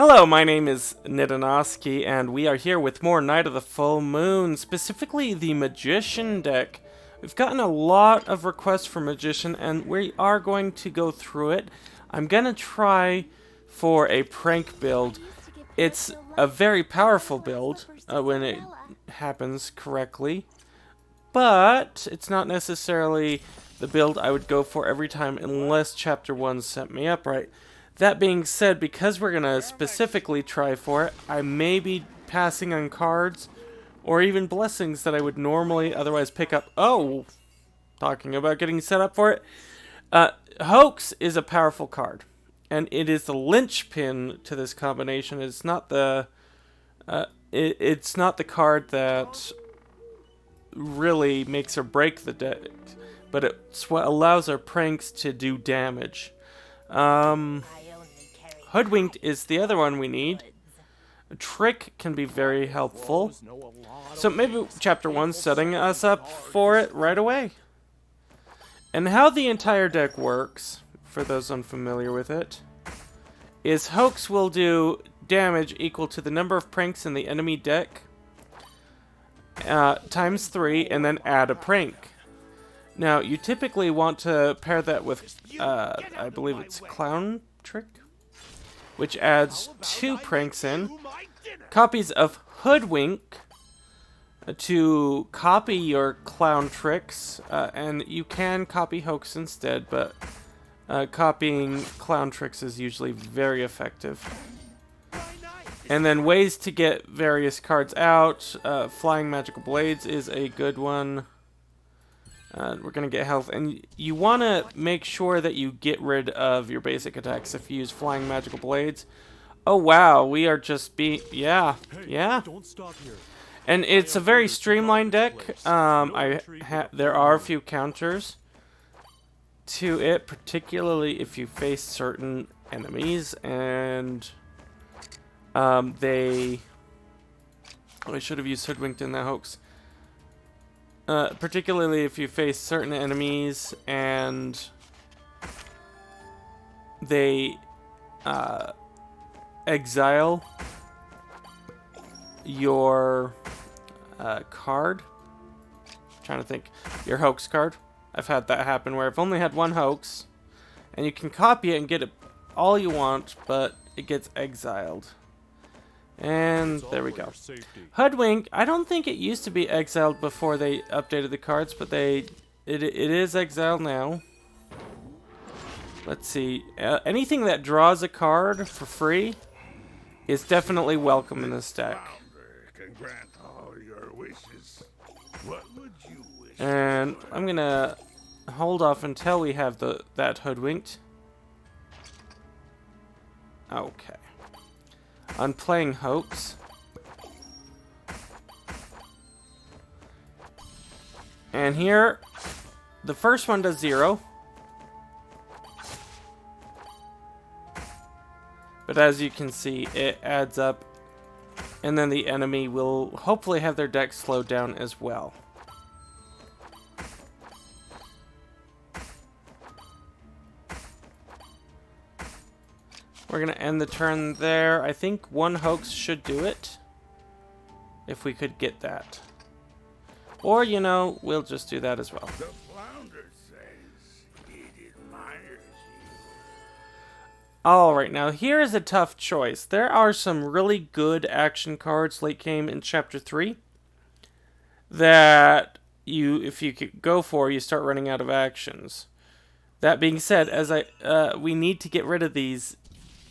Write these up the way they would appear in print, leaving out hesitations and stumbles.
Hello, my name is Nidanoski, and we are here with more Night of the Full Moon, specifically the Magician deck. We've gotten a lot of requests for Magician, and we are going to go through it. I'm going to try for a prank build. It's a very powerful build when it happens correctly, but it's not necessarily the build I would go for every time unless Chapter 1 set me up right. That being said, because we're going to specifically try for it, I may be passing on cards or even blessings that I would normally otherwise pick up. Oh, talking about getting set up for it. Hoax is a powerful card, and it is the linchpin to this combination. It's not the it's not the card that really makes or break the deck, but it's what allows our pranks to do damage. Hoodwinked is the other one we need. A trick can be very helpful. So maybe Chapter 1's setting us up for it right away. And how the entire deck works, for those unfamiliar with it, is Hoax will do damage equal to the number of pranks in the enemy deck times 3, and then add a prank. Now, you typically want to pair that with, I believe it's Clown Trick, which adds 2 pranks in. Copies of Hoodwink to copy your clown tricks, and you can copy Hoax instead, but copying clown tricks is usually very effective. And then ways to get various cards out. Flying Magical Blades is a good one. We're going to get health, and you want to make sure that you get rid of your basic attacks if you use Flying Magical Blades. Oh wow, we are just yeah. Don't stop here. And it's a very streamlined deck. There are a few counters to it, particularly if you face certain enemies, and I should have used Hoodwinked in that Hoax. Particularly if you face certain enemies and they exile your card. I'm trying to think. Your Hoax card. I've had that happen where I've only had one Hoax, and you can copy it and get it all you want, but it gets exiled. And there we go. Hoodwink, I don't think it used to be exiled before they updated the cards, but it is exiled now. Let's see. Anything that draws a card for free is definitely welcome in this deck. Can grant all your wishes. What would you wish? And I'm gonna hold off until we have that Hoodwinked. Okay. I'm playing Hoax. And here, the first one does 0. But as you can see, it adds up. And then the enemy will hopefully have their deck slowed down as well. We're going to end the turn there. I think one Hoax should do it. If we could get that. Or, you know, we'll just do that as well. The flounder says it admires you. Alright, now here is a tough choice. There are some really good action cards late game in Chapter 3 that if you could go for, you start running out of actions. That being said, we need to get rid of these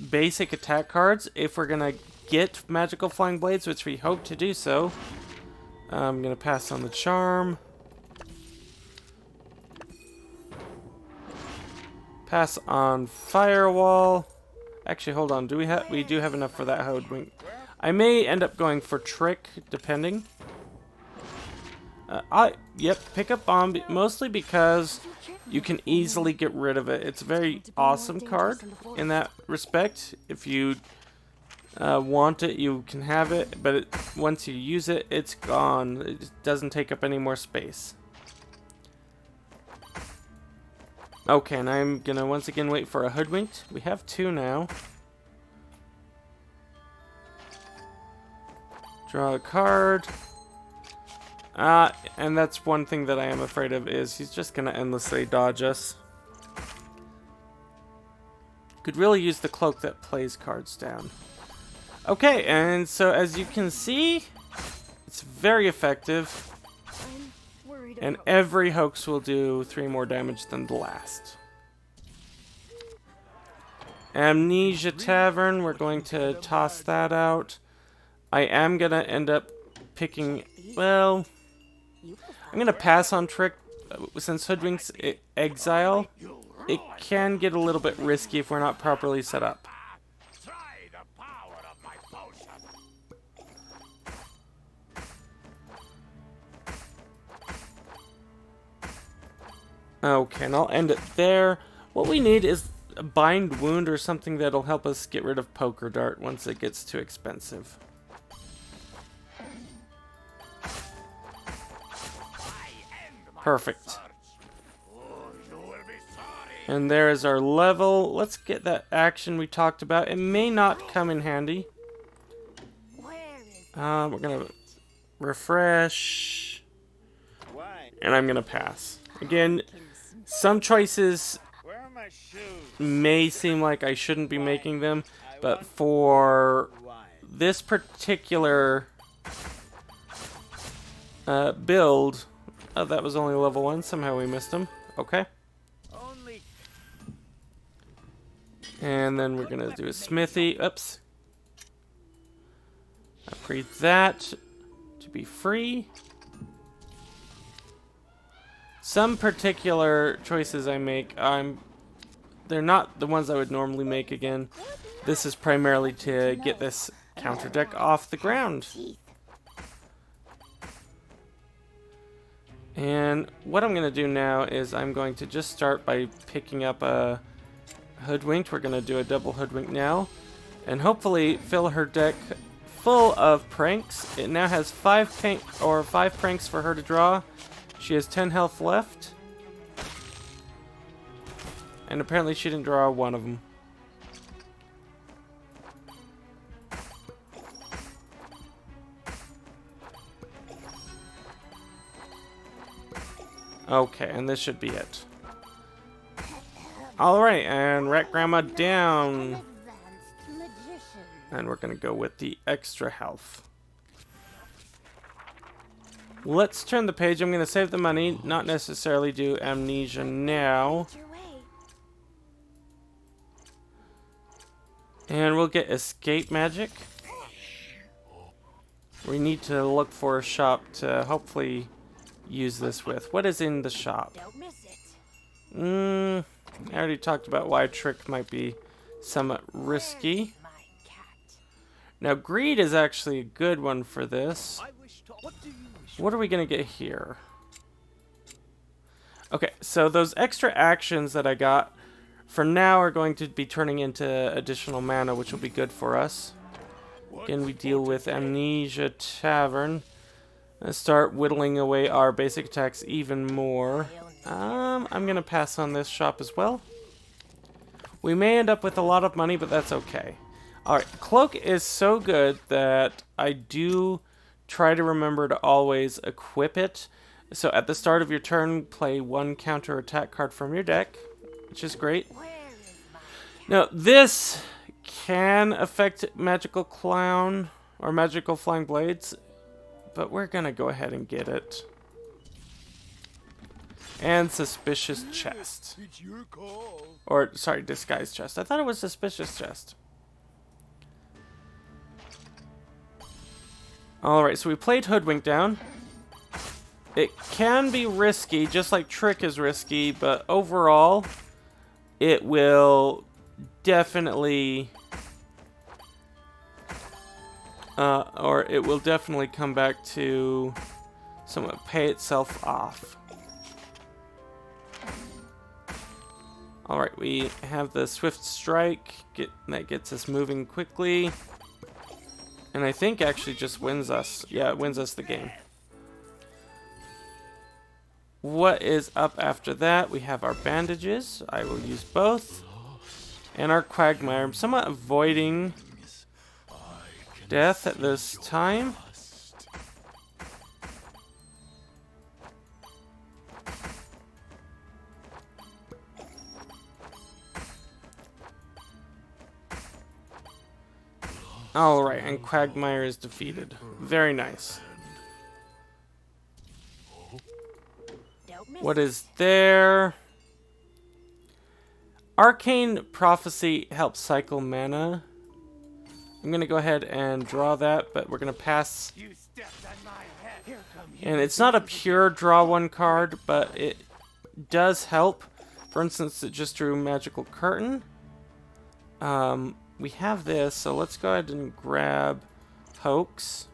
basic attack cards if we're gonna get magical flying blades, which we hope to do so. I'm gonna pass on the charm, pass on firewall. Actually, hold on, we do have enough for that Hoodwink. I may end up going for trick depending. Pick up bomb, mostly because you can easily get rid of it. It's a very awesome card in that respect. If you want it, you can have it, but once you use it, it's gone. It doesn't take up any more space. Okay, and I'm gonna once again wait for a Hoodwinked. We have 2 now. Draw a card. And that's one thing that I am afraid of, is he's just gonna endlessly dodge us. Could really use the cloak that plays cards down. Okay, and so as you can see, it's very effective. And every hoax will do 3 more damage than the last. Amnesia Tavern, we're going to toss that out. I am going to end up picking, well, I'm going to pass on Trick. Since Hoodwinked's Exile, it can get a little bit risky if we're not properly set up. Okay, and I'll end it there. What we need is a Bind Wound or something that'll help us get rid of Poker Dart once it gets too expensive. Perfect. And there is our level. Let's get that action we talked about. It may not come in handy. We're gonna refresh. And I'm gonna pass. Again, some choices may seem like I shouldn't be making them, but for this particular build, oh, that was only level 1. Somehow we missed him. Okay. And then we're gonna do a smithy. Oops. Upgrade that to be free. Some particular choices I make, they're not the ones I would normally make again. This is primarily to get this counter deck off the ground. And what I'm going to do now is I'm going to just start by picking up a Hoodwinked. We're going to do a double Hoodwinked now. And hopefully fill her deck full of pranks. It now has 5 pranks for her to draw. She has 10 health left. And apparently she didn't draw one of them. Okay, and this should be it. Alright, and Rat Grandma down. And we're going to go with the extra health. Let's turn the page. I'm going to save the money, not necessarily do Amnesia now. And we'll get Escape Magic. We need to look for a shop to hopefully use this with. What is in the shop? I already talked about why Trick might be somewhat risky. Now, Greed is actually a good one for this. What are we going to get here? Okay, so those extra actions that I got for now are going to be turning into additional mana, which will be good for us. Again, we deal with Amnesia Tavern. Let's start whittling away our basic attacks even more. I'm going to pass on this shop as well. We may end up with a lot of money, but that's okay. Alright, Cloak is so good that I do try to remember to always equip it. So at the start of your turn, play 1 counter attack card from your deck, which is great. Now, this can affect Magical Clown or Magical Flying Blades, but we're going to go ahead and get it. And Suspicious Chest. Or, sorry, Disguised Chest. I thought it was Suspicious Chest. Alright, so we played Hoodwink down. It can be risky, just like Trick is risky, but overall, it will definitely... it will definitely come back to somewhat pay itself off. Alright, we have the Swift Strike. That gets us moving quickly. And I think actually just wins us. Yeah, it wins us the game. What is up after that? We have our bandages. I will use both. And our Quagmire. I'm somewhat avoiding death at this time. Alright, and Quagmire is defeated. Very nice. What is there? Arcane Prophecy helps cycle mana. I'm going to go ahead and draw that, but we're going to pass. And it's not a pure draw one card, but it does help. For instance, it just drew Magical Curtain. We have this, so let's go ahead and grab Hoax.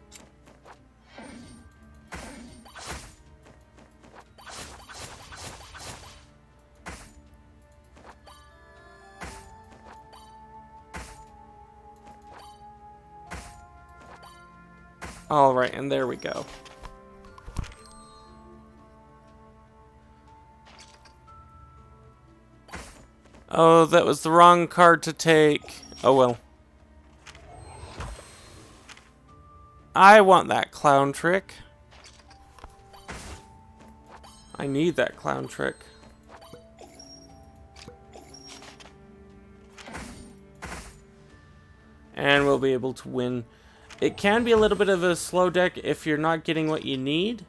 Alright, and there we go. Oh, that was the wrong card to take. Oh well. I want that clown trick. I need that clown trick. And we'll be able to win. It can be a little bit of a slow deck if you're not getting what you need.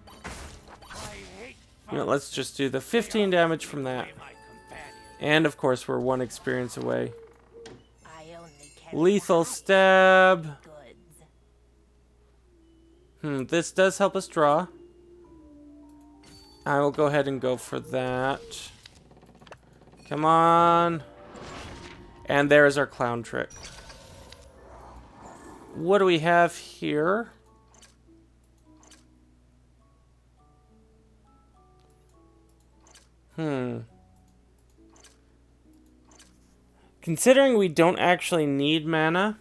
You know, let's just do the 15 damage from that. And of course, we're 1 experience away. Lethal Stab. This does help us draw. I will go ahead and go for that. Come on. And there's our clown trick. What do we have here? Considering we don't actually need mana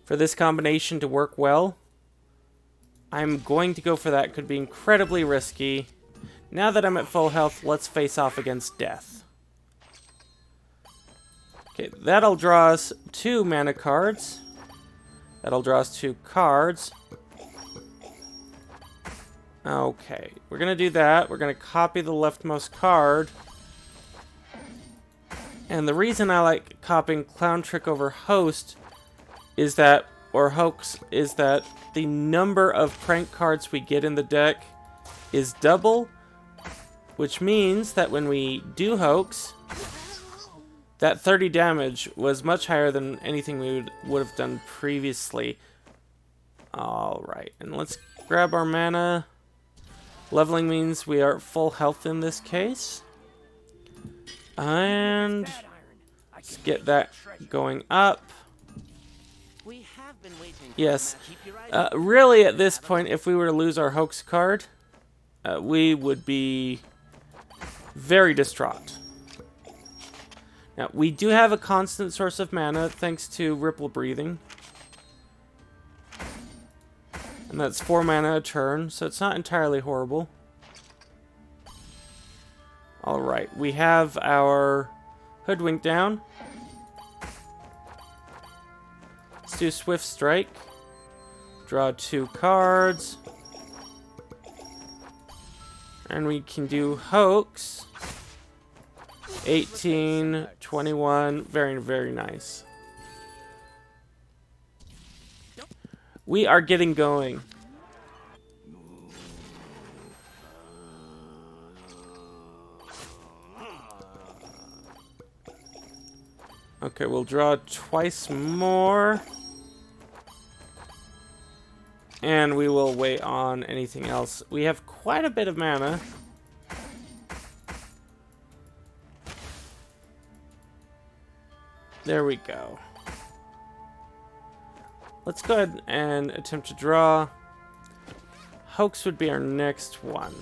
for this combination to work well, I'm going to go for that. Could be incredibly risky. Now that I'm at full health, let's face off against death. Okay, that'll draw us 2 mana cards. That'll draw us 2 cards. Okay, we're going to do that. We're going to copy the leftmost card. And the reason I like copying Clown Trick over Host is that, or Hoax, is that the number of prank cards we get in the deck is double, which means that when we do Hoax, that 30 damage was much higher than anything we would have done previously. Alright, and let's grab our mana. Leveling means we are at full health in this case. And let's get that going up. Yes. Really, at this point, if we were to lose our Hoax card, we would be very distraught. Now, we do have a constant source of mana thanks to Ripple Breathing. And that's 4 mana a turn, so it's not entirely horrible. Alright, we have our Hoodwinked down. Let's do Swift Strike. Draw 2 cards. And we can do Hoax. 18, 21, very, very nice. We are getting going. Okay, we'll draw twice more. And we will wait on anything else. We have quite a bit of mana. There we go. Let's go ahead and attempt to draw. Hoax would be our next one.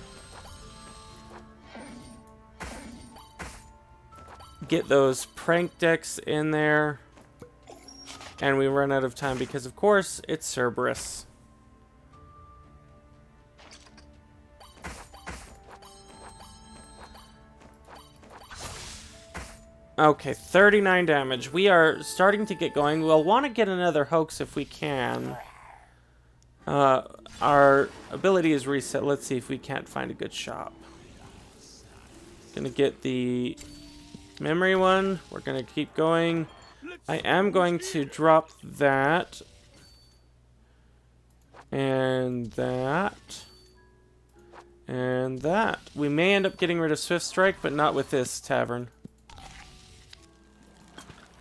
Get those prank decks in there. And we run out of time because, of course, it's Cerberus. Okay, 39 damage. We are starting to get going. We'll want to get another Hoax if we can. Our ability is reset. Let's see if we can't find a good shop. Gonna get the memory one. We're gonna keep going. I am going to drop that And that. And that. We may end up getting rid of Swift Strike, but not with this tavern.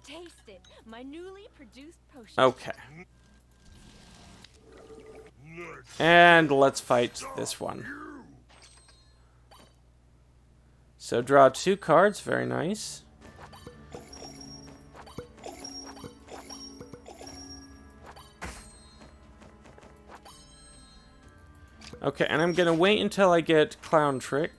Taste it, my newly produced potion. Okay. And let's fight this one. So draw 2 cards, very nice. Okay, and I'm gonna wait until I get Clown Trick.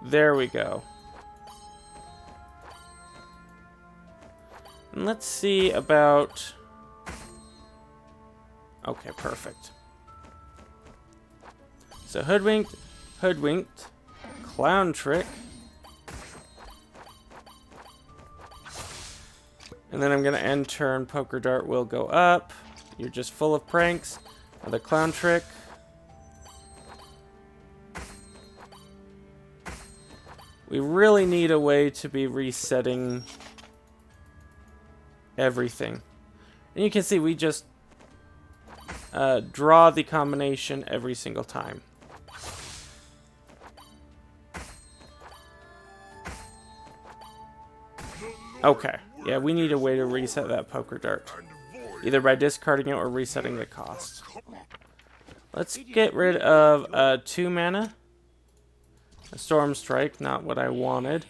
There we go. And let's see about... Okay, perfect. So Hoodwinked, Hoodwinked, Clown Trick. And then I'm going to end turn. Poker Dart will go up. You're just full of pranks. Another Clown Trick. We really need a way to be resetting everything. And you can see we just draw the combination every single time. Okay. Yeah, we need a way to reset that Poker Dart. Either by discarding it or resetting the cost. Let's get rid of 2 mana. A Storm Strike, not what I wanted.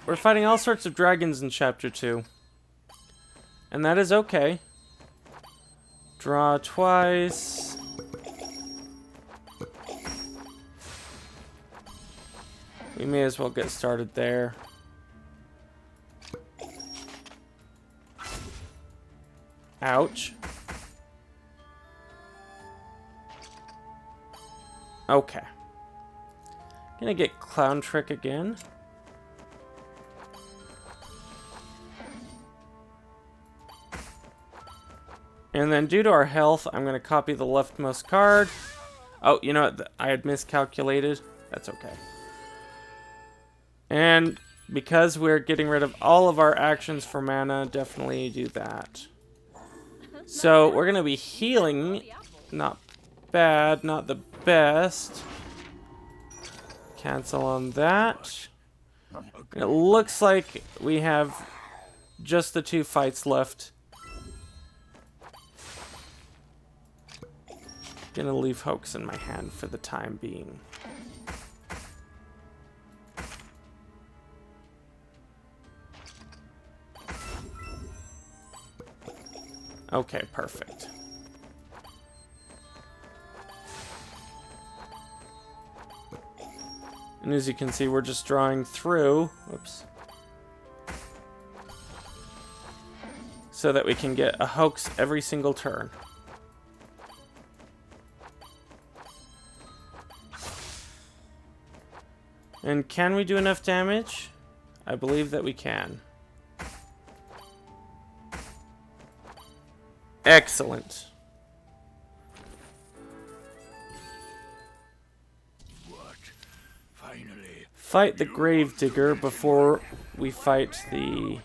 We're fighting all sorts of dragons in Chapter 2. And that is okay. Draw twice. We may as well get started there. Ouch. Okay. Gonna get Clown Trick again. And then due to our health, I'm gonna copy the leftmost card. Oh, you know what? I had miscalculated. That's okay. And because we're getting rid of all of our actions for mana, definitely do that. So we're going to be healing. Not bad, not the best. Cancel on that. It looks like we have just the 2 fights left. Gonna leave Hoax in my hand for the time being. Okay, perfect. And as you can see, we're just drawing through, whoops, so that we can get a Hoax every single turn. And can we do enough damage? I believe that we can. Excellent. What? Finally. Fight the Gravedigger before we fight the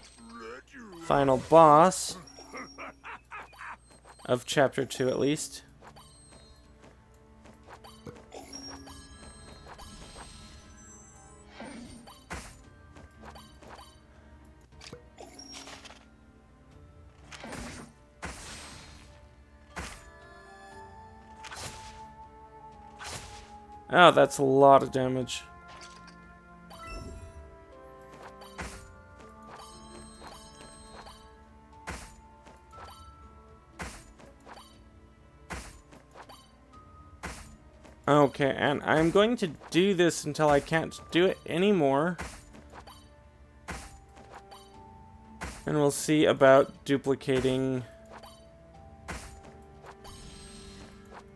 final boss of Chapter 2, at least. Oh, that's a lot of damage. Okay, and I'm going to do this until I can't do it anymore. And we'll see about duplicating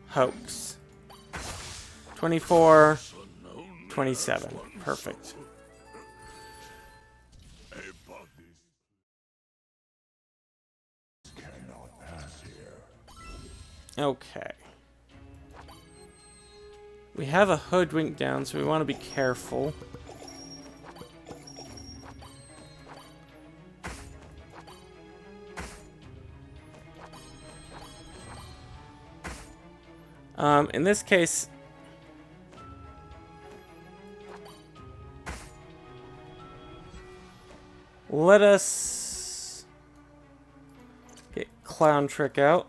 Hoax. 24, 27. Perfect. Okay. We have a Hoodwink down, so we want to be careful. In this case, let us get Clown Trick out.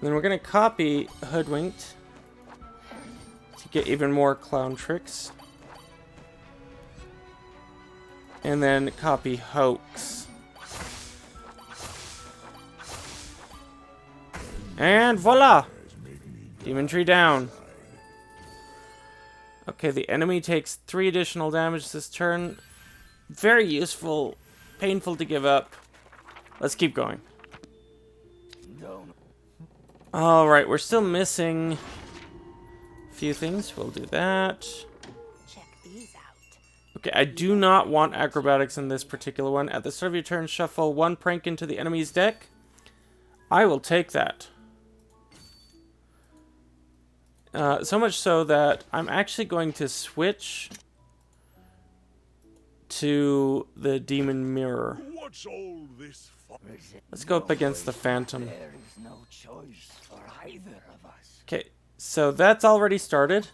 Then we're going to copy Hoodwinked to get even more clown tricks. And then copy Hoax. And voila! Demon tree down. Okay, the enemy takes 3 additional damage this turn. Very useful. Painful to give up. Let's keep going. Alright, we're still missing a few things. We'll do that. Check these out. Okay, I do not want acrobatics in this particular one. At the start of your turn, shuffle 1 prank into the enemy's deck. I will take that. So much so that I'm actually going to switch to the Demon Mirror. What's all this for? Let's go up against the Phantom. There is no choice for either of us. Okay, so that's already started.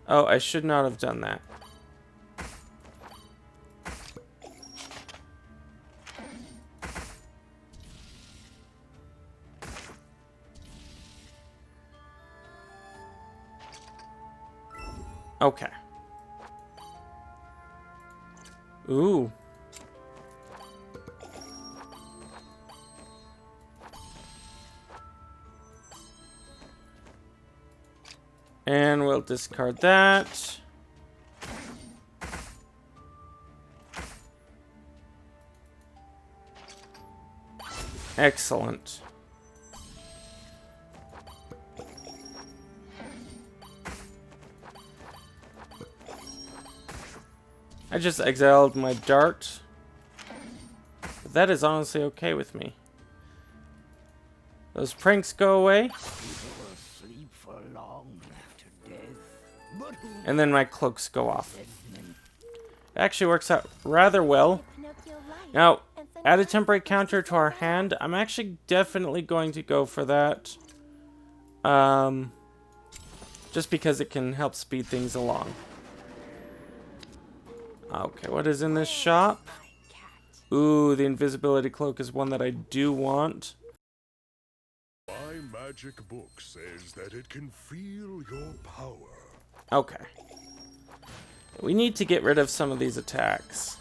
Oh, I should not have done that. Okay. Ooh. And we'll discard that. Excellent. I just exiled my dart. But that is honestly okay with me. Those pranks go away. People sleep for long after death. But who And then my cloaks go off. meant It actually works out rather well. Pinocchio light. Now, And some add a time temporary for counter to our pieces of hand. I'm actually definitely going to go for that. Just because it can help speed things along. Okay, what is in this shop? cat. Ooh, the invisibility cloak is one that I do want. My magic book says that it can feel your power. Okay. We need to get rid of some of these attacks.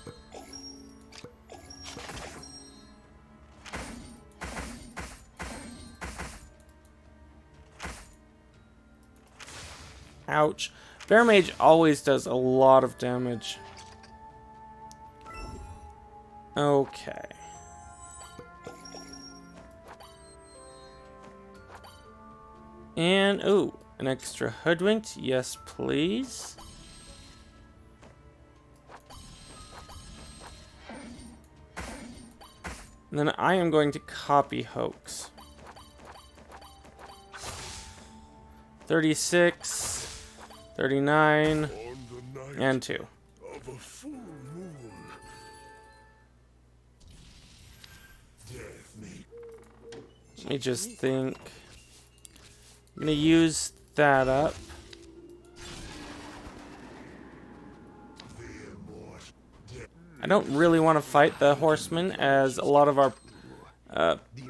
Ouch. Bear Mage always does a lot of damage. Okay. And, ooh, an extra Hoodwinked. Yes, please. And then I am going to copy Hoax. 36, 39, On the night and 2. of a full moon, death may Let me just think. I'm gonna use that up. I don't really want to fight the horsemen, as a lot of our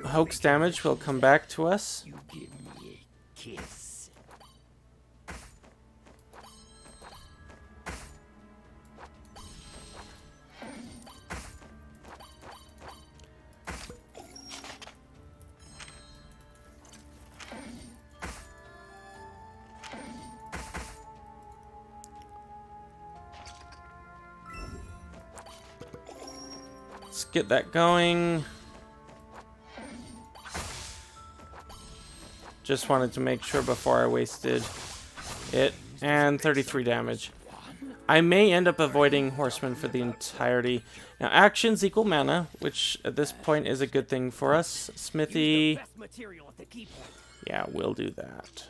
hoax damage will come back to us. you give me a kiss? Let's get that going. Just wanted to make sure before I wasted it. And 33 damage. I may end up avoiding horsemen for the entirety. Now, actions equal mana, which at this point is a good thing for us. Smithy. Best material at the key point. Yeah, we'll do that.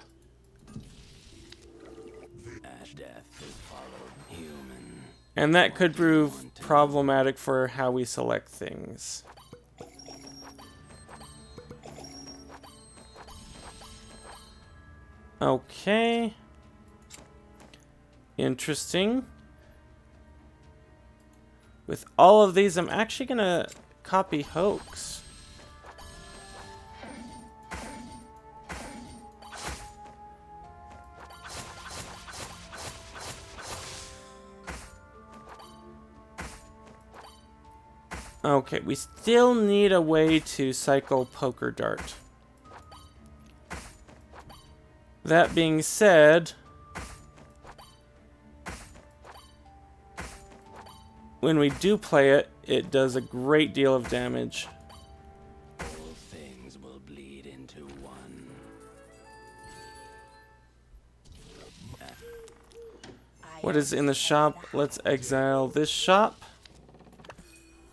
As death is followed human. And that could prove problematic for how we select things. Okay. Interesting. With all of these, I'm actually gonna copy hoax. Okay, we still need a way to cycle poker dart. That being said, when we do play it, it does a great deal of damage. All things will bleed into one. What is in the shop? Let's exile this shop.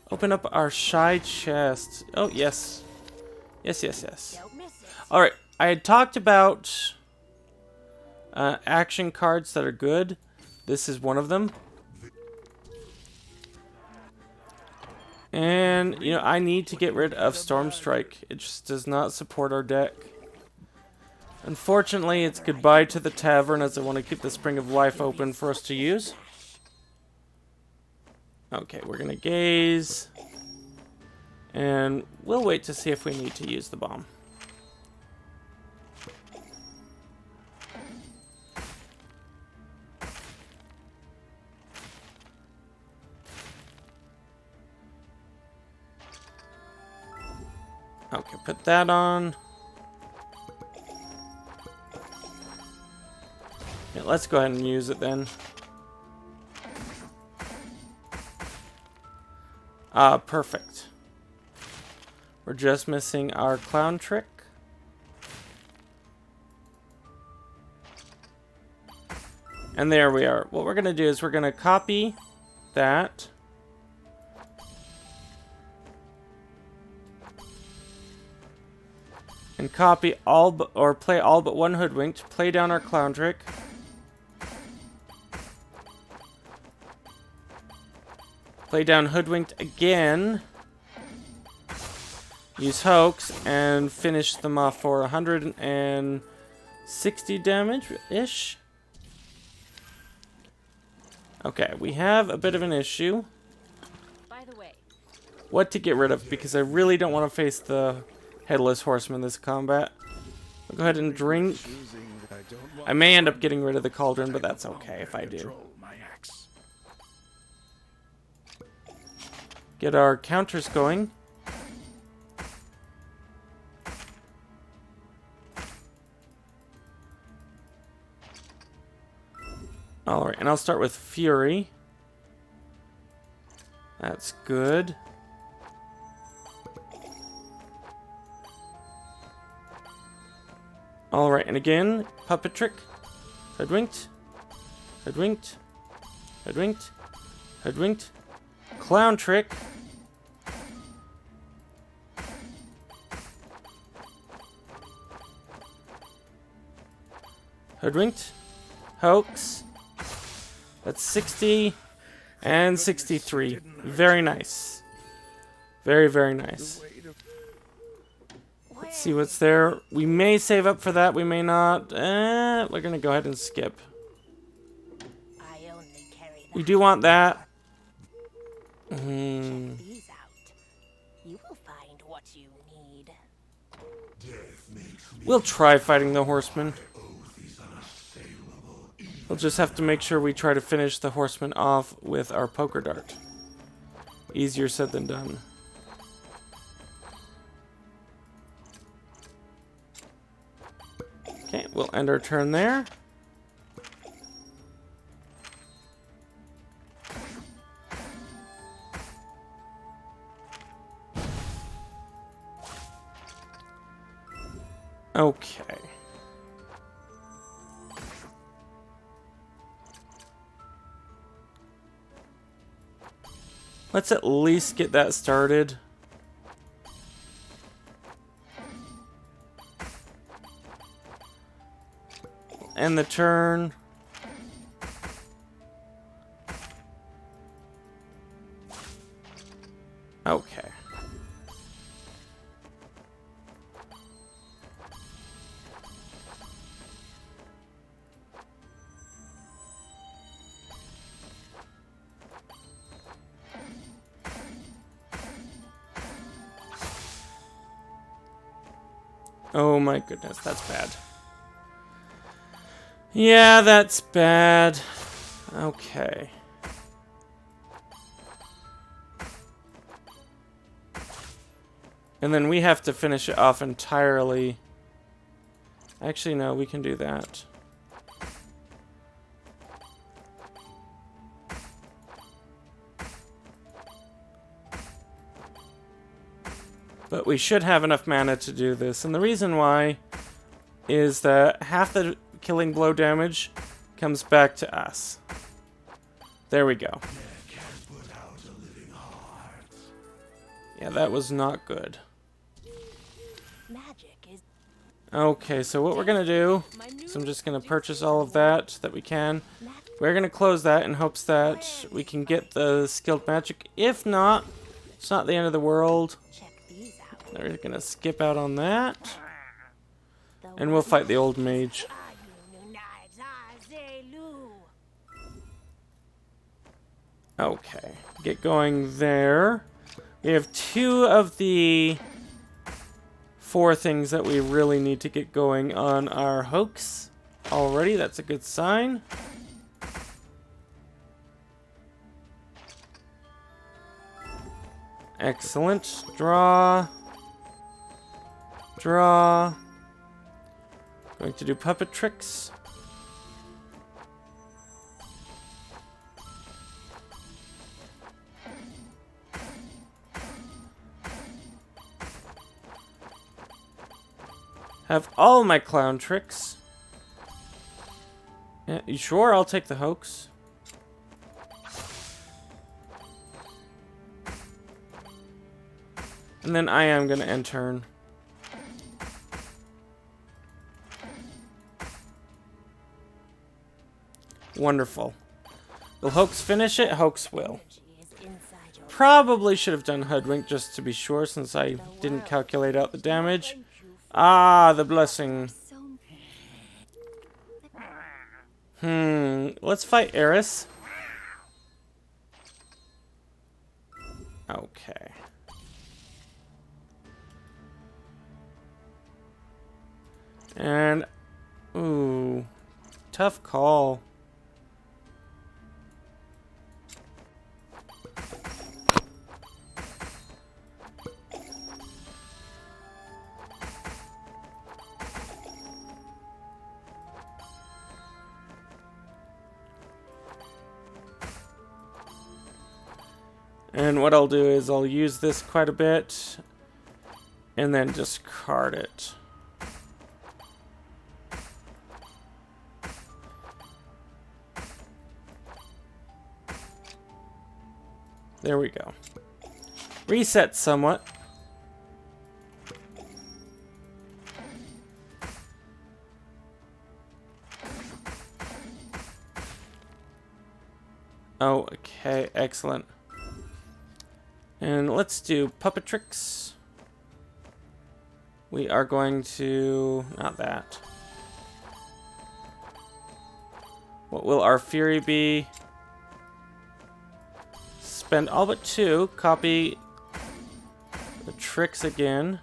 Open up our shy chest. Oh, yes. Yes, yes, yes. Don't miss it. Alright, I had talked about action cards that are good. This is one of them. And, you know, I need to get rid of Storm Strike. It just does not support our deck. Unfortunately, it's goodbye to the tavern, as I want to keep the Spring of Life open for us to use. Okay, we're going to gaze. And we'll wait to see if we need to use the bomb. Okay, put that on. Yeah, let's go ahead and use it then. Perfect. We're just missing our clown trick. And there we are. What we're going to do is we're going to copy that. And copy all but, or play all but one Hoodwinked. Play down our clown trick. Play down Hoodwinked again. Use hoax and finish them off for 160 damage-ish. Okay, we have a bit of an issue. By the way, What to get rid of, because I really don't want to face the Headless Horseman this combat. I'll go ahead and drink. I may end up getting rid of the cauldron, but that's okay if I do. Get our counters going. Alright, and I'll start with Fury. That's good. Alright, and again, puppet trick. Hoodwinked. Hoodwinked. Hoodwinked. Hoodwinked. Clown trick. Hoodwinked. Hoax. That's 60 and 63. Very nice. Very, very nice. Let's see what's there. We may save up for that. We may not. We're going to go ahead and skip. I only carry We do want that. Check these out. You will find what you need. We'll try fighting the horseman. We'll just have to make sure we try to finish the horseman off with our poker dart. Easier said than done. Okay, we'll end our turn there. Okay. Let's at least get that started. End the turn. Oh my goodness, that's bad. Yeah, that's bad. Okay. And then we have to finish it off entirely. Actually, no, we can do that. But we should have enough mana to do this. And the reason why is that half the killing blow damage comes back to us. There we go. Yeah, that was not good. Magic is Okay, so what we're going to do is I'm just going to purchase all of that we can. We're going to close that in hopes that we can get the skilled magic. If not, it's not the end of the world. check these out. We're going to skip out on that. The And we'll fight the old mage. Okay, get going there. We have 2 of the 4 things that we really need to get going on our hoax already. That's a good sign. Excellent. Draw. Draw. Going to do puppet tricks. Have all my clown tricks. Yeah, you sure? I'll take the hoax. And then I am going to end turn. Wonderful. Will hoax finish it? Hoax will. Probably should have done Hoodwinked just to be sure, since I didn't calculate out the damage. Ah, the blessing. Let's fight Eris. Okay. And, ooh, tough call. And what I'll do is I'll use this quite a bit and then discard it. There we go. Reset somewhat. Oh, okay, excellent. And let's do puppet tricks. We are going to... not that. What will our fury be? Spend all but 2. Copy the tricks again.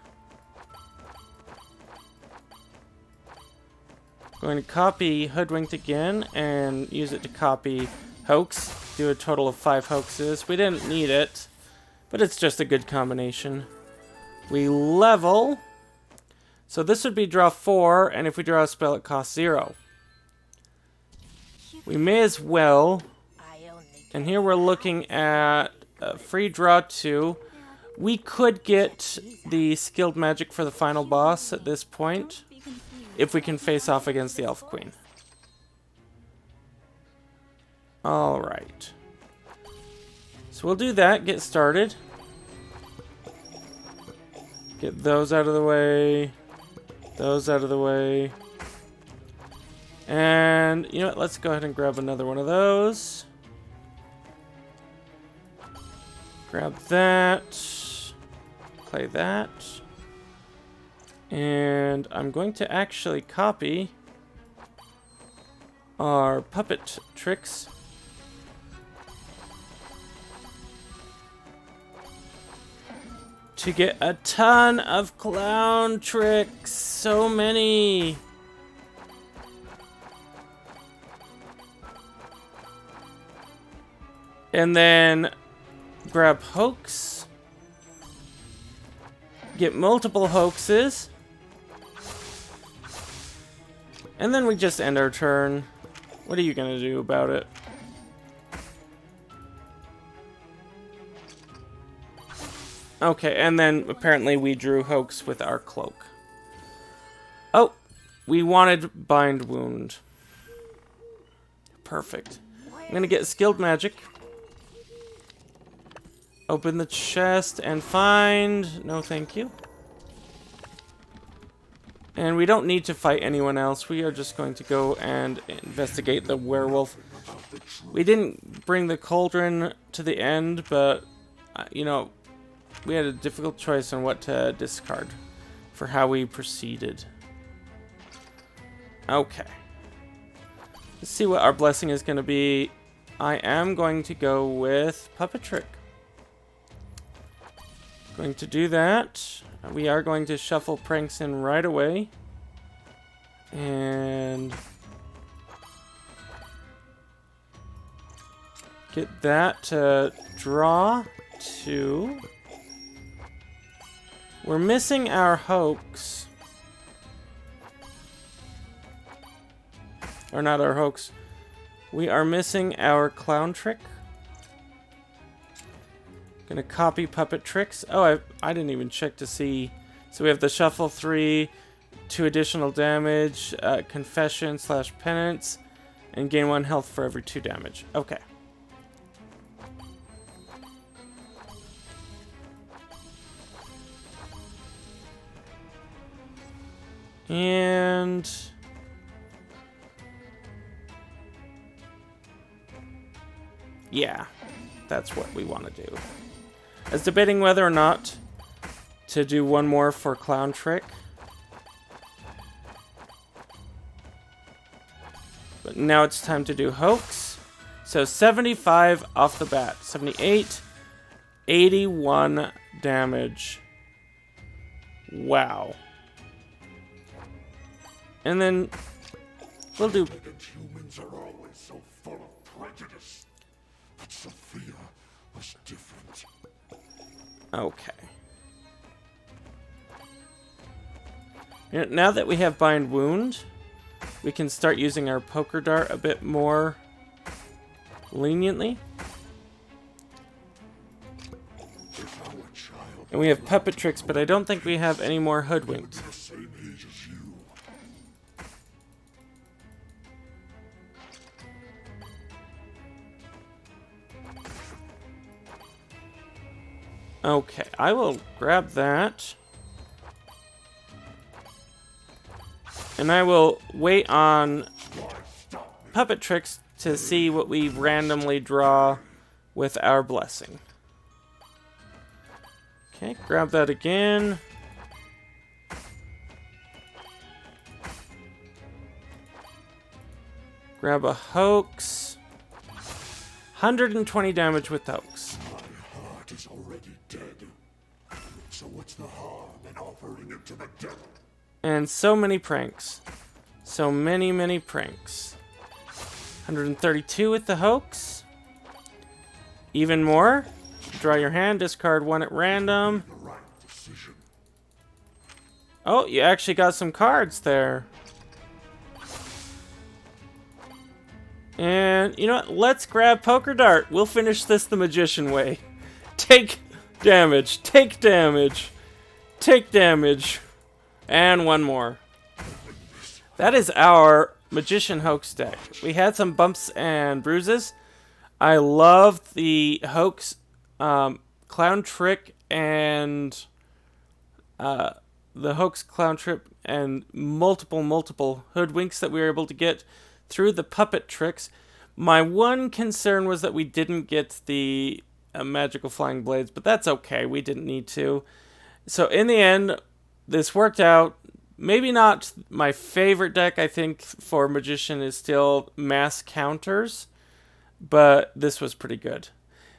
Going to copy Hoodwinked again and use it to copy Hoax. Do a total of 5 hoaxes. We didn't need it, but it's just a good combination. We level. So this would be draw 4, and if we draw a spell, it costs 0. We may as well. And here we're looking at free draw 2. We could get the skilled magic for the final boss at this point, if we can face off against the Elf Queen. Alright. So we'll do that, get started. Get those out of the way. Those out of the way. And, you know what, let's go ahead and grab another one of those. Grab that. Play that. And I'm going to actually copy our puppet tricks. to get a ton of clown tricks. So many. And then grab hoax. Get multiple hoaxes. And then we just end our turn. What are you gonna do about it? Okay, and then apparently we drew hoax with our cloak. Oh, we wanted bind wound. Perfect. I'm gonna get skilled magic. Open the chest and find... No, thank you. And we don't need to fight anyone else. We are just going to go and investigate the werewolf. We didn't bring the cauldron to the end, but, you know, we had a difficult choice on what to discard for how we proceeded. Okay. Let's see what our blessing is going to be. I am going to go with Puppet Trick. Going to do that. We are going to shuffle pranks in right away. And get that to draw 2. We're missing our hoax. Or not our hoax. We are missing our clown trick. Gonna copy puppet tricks. Oh, I didn't even check to see. So we have the shuffle 3, 2 additional damage, confession / penance, and gain 1 health for every 2 damage. Okay. And yeah, that's what we want to do. I was debating whether or not to do one more for clown trick. But now it's time to do hoax. So 75 off the bat. 78, 81 damage. Wow. And then we'll do... Humans are always so full of prejudice. But Sophia was different. Okay. Now that we have bind wound, we can start using our poker dart a bit more leniently. And we have puppet tricks, but I don't think we have any more hoodwinked. Okay, I will grab that. And I will wait on puppet tricks to see what we randomly draw with our blessing. Okay, grab that again. Grab a hoax. 120 damage with hoax. My heart is already dead. So what's the harm in offering it to the devil? And so many pranks. So many pranks. 132 with the hoax. Even more. Draw your hand, discard 1 at random. The right decision. Oh, you actually got some cards there. And, you know what? Let's grab Poker Dart. We'll finish this the magician way. Take damage. Take damage. Take damage. And 1 more. That is our magician hoax deck. We had some bumps and bruises. I loved the hoax, clown trick, and the hoax, clown trick, and multiple hoodwinks that we were able to get through the puppet tricks. My one concern was that we didn't get the magical flying blades, but that's okay. We didn't need to. So in the end, this worked out. Maybe not my favorite deck. I think for magician is still mass counters, but this was pretty good.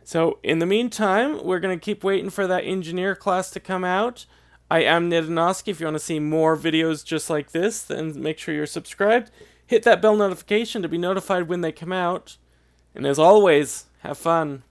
So in the meantime, we're going to keep waiting for that engineer class to come out. I am Nidanoski. If you want to see more videos just like this, then make sure you're subscribed. Hit that bell notification to be notified when they come out. And as always, have fun.